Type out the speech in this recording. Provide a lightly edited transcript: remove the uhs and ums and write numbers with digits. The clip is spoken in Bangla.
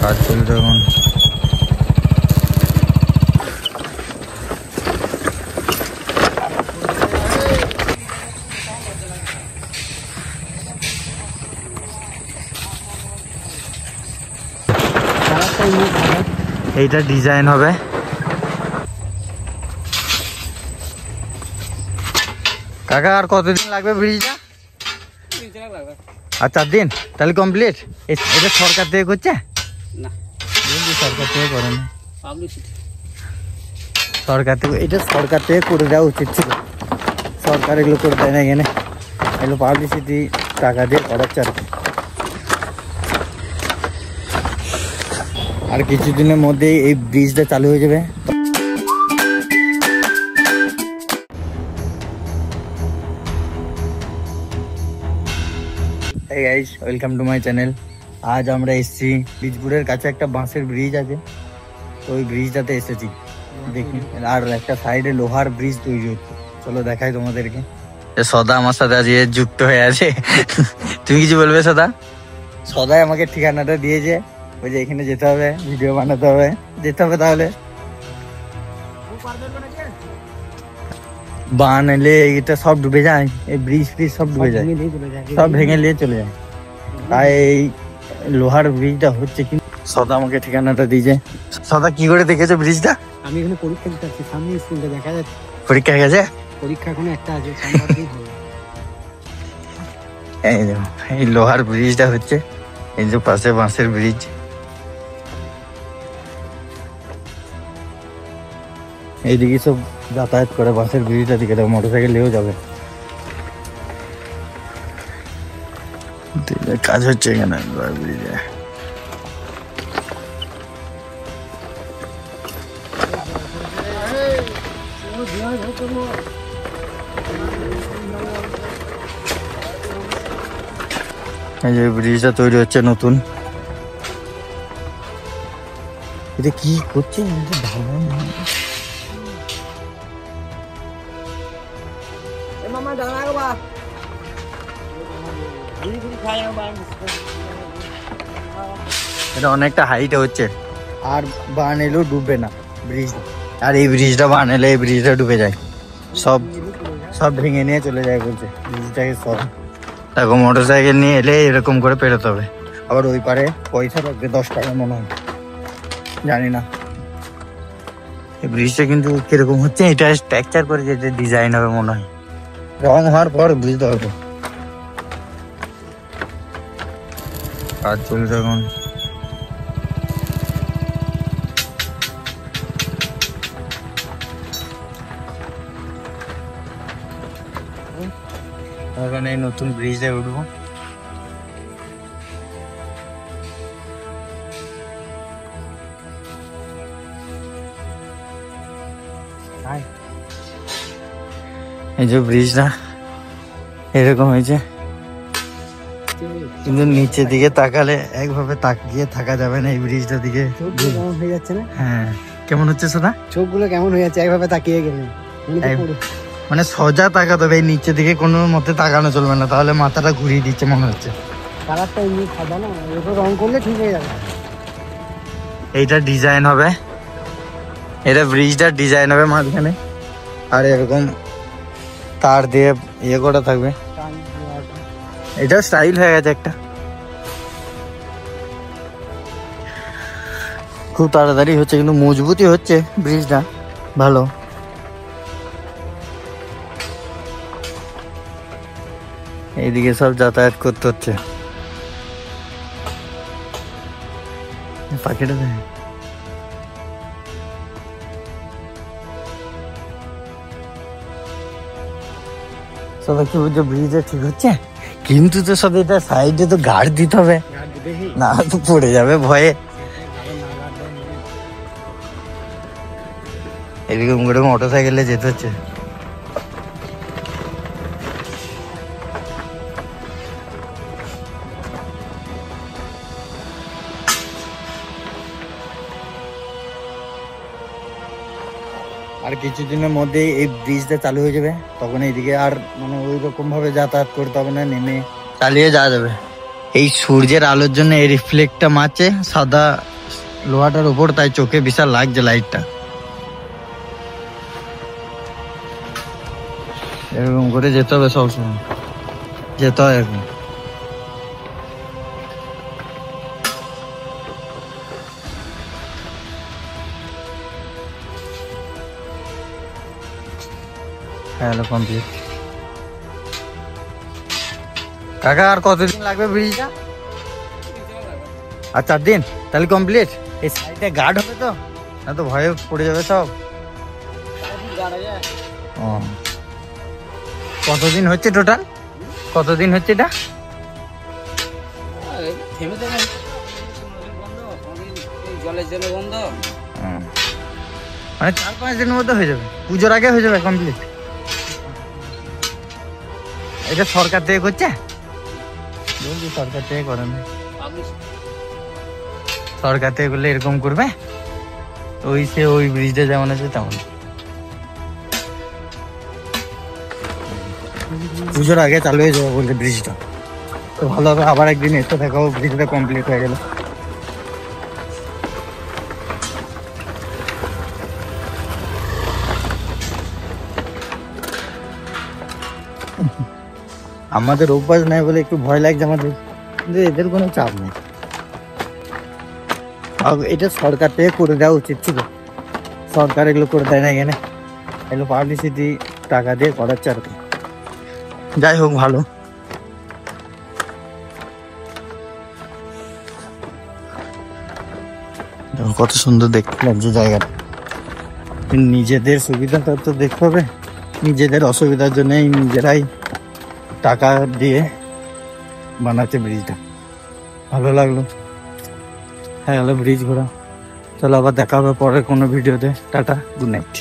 কাজ চলছে এখন। এইটা ডিজাইন হবে। কাকা আর কতদিন লাগবে ব্রিজটা? আর 4 দিন তাহলে কমপ্লিট। এটা সরকার থেকে করছে না? সরকার থেকে করে না, সরকার থেকে, এটা সরকার থেকে করে দেওয়া উচিত ছিল। সরকার এগুলো করে দেয় না, এখানে এগুলো পাবলিসিটি টাকা দিয়ে করাচ্ছে আর কি। আর কিছুদিনের মধ্যেই এই ব্রিজটা চালু হয়ে যাবে। Hey guys, welcome to my channel. আজ আমরা এসেছি বীজপুরের কাছে একটা বাঁশের ব্রিজ আছে, তো ওই ব্রিজটাতে এসেছি দেখি। আর একটা সাইডে লোহার ব্রিজ তৈরি হচ্ছে, চলো দেখাই তোমাদেরকে। সদা আমার সাথে আজ যুক্ত হয়ে আছে। তুমি কিছু বলবে সদা? সদাই আমাকে ঠিকানাটা দিয়েছে, ওই যে এখানে যেতে হবে, ভিডিও বানাতে হবে, যেতে হবে। তাহলে বানালে এটা সব ডুবে যায়, এই ব্রিজ ফ্রিজ সব ডুবে যায়, সব ভেঙে নিয়ে চলে যায়। তাই এই লোহার ব্রিজটা হচ্ছে। কিন্তু সদা আমাকে ঠিকানাটা দিয়েছে। সদা কি করে দেখেছো ব্রিজটা? আমি এখানে পরীক্ষা দিতে আসছি, সামনে স্কুলটা দেখা যাচ্ছে। পরীক্ষা হয়ে গেছে? পরীক্ষা এখনো একটা আছে। এই লোহার ব্রিজটা হচ্ছে, এই যে পাশে বাঁশের ব্রিজ। এইদিকে সব যাতায়াত করে বাসের ব্রিজটা দিকে, মোটরসাইকেল নিয়েও যাবে। কাজ হচ্ছে এখানে ব্রিজে। এই যে ব্রিজটা তৈরি হচ্ছে নতুন। এটা কি করছে? এটা অনেকটা হাইটে হচ্ছে, আর বানালেও ডুববে না ব্রিজ। আর এই ব্রিজটা বানালে এই ব্রিজটা ডুবে যায়, সব সব ভেঙে নিয়ে চলে যায় বলছে ব্রিজটাকে। সব দেখো মোটরসাইকেল নিয়ে এলে এরকম করে পেরোতে হবে। আবার ওই পারে পয়সা লাগবে 10 টাকা মনে হয়, জানি না। এই ব্রিজটা কিন্তু কিরকম হচ্ছে, এটা স্ট্রাকচার করে যেটা ডিজাইন হবে মনে হয়, রং হওয়ার পর বুঝতে হবে। কাজ চলছে এখন। এখন এই নতুন ব্রিজে উঠবো। এই যে ব্রিজটা এরকম হয়েছে, কিন্তু নিচের দিকে তাকালে একভাবে তাকিয়ে থাকা যাবে না এই ব্রিজটার দিকে। কেমন হয়ে যাচ্ছে না? হ্যাঁ, কেমন হচ্ছে সেটা? চোখগুলো কেমন হয়ে যাচ্ছে একভাবে তাকিয়ে গেলে। মানে সোজা তাকাতে হবে, এই নিচের দিকে কোনো মতে তাকানো চলবে না, তাহলে মাথাটা ঘুরিয়ে দিচ্ছে মনে হচ্ছে। কালারটা এমনি সাদা না, এরপর রং করলে ঠিক হয়ে যাবে। এইটা ডিজাইন হবে, এটা ব্রিজটার ডিজাইন হবে মাঝখানে, আর এরকম তার দিয়ে ইয়ে করা থাকবে। এটা স্টাইল হয়ে গেছে একটা, খুব তাড়াতাড়ি হচ্ছে, কিন্তু মজবুতি হচ্ছে ব্রিজটা ভালো। এইদিকে সব যাতায়াত করতে হচ্ছে। পাখিটা দেখ, সবাই কি বুঝছো ব্রিজটা ঠিক হচ্ছে, কিন্তু তো সব এটা সাইডে তো গার্ড দিতে হবে, না তো পড়ে যাবে ভয়ে। এরকম করে মোটরসাইকেলে যেতে হচ্ছে। আর কিছুদিনের মধ্যেই এই ব্রিজটা চালু হয়ে যাবে, তখন এইদিকে আর মানে ওই রকম ভাবে যাতায়াত করতে হবে না, নেমে চালিয়ে যাওয়া যাবে। এই সূর্যের আলোর জন্য এই রিফ্লেক্টটা মারছে সাদা লোহাটার উপর, তাই চোখে বিশাল লাগছে লাইটটা। এরকম করে যেতে হবে সবসময়, যেতে হয় এখন। Hello complete. কাকা আর কতদিন লাগবে ব্রিজটা? আর 4 দিন তাহলে কমপ্লিট। এই সাইডে গার্ড হবে তো, না তো ভয়ে পড়ে যাবে সব। ও, কতদিন হচ্ছে টোটাল? কতদিন হচ্ছে এটা? মানে 4-5 দিনের মধ্যে হয়ে যাবে, পুজোর আগে হয়ে যাবে কমপ্লিট। এটা সরকার থেকে করছে? বলছি সরকার থেকে করে না, সরকার থেকে করলে এরকম করবে। ওই ব্রিজটা যেমন আছে তেমন। পুজোর আগে চালু হয়ে যাবে বলছে ব্রিজটা, তো ভালো হবে। আবার একদিন এসে দেখাবো ব্রিজটা কমপ্লিট হয়ে গেল। আমাদের অভ্যাস নাই বলে একটু ভয় লাগছে আমাদের, কিন্তু এদের কোনো চাপ নেই। এটা সরকার থেকে করে দেওয়া উচিত ছিল, সরকার এগুলো করে দেয় না। এখানে এগুলো পাবলিসিটি টাকা দিয়ে করাচ্ছে আর কি। যাই হোক, ভালো। কত সুন্দর দেখতে লাগছে জায়গাটা। নিজেদের সুবিধাটা তো দেখতে হবে, নিজেদের অসুবিধার জন্য নিজেরাই টাকা দিয়ে বানাচ্ছে ব্রিজটা। ভালো লাগলো। হ্যাঁ, হলো ব্রিজ ঘোরা। চলো আবার দেখা হবে পরে কোনো ভিডিওতে। Tata, good night.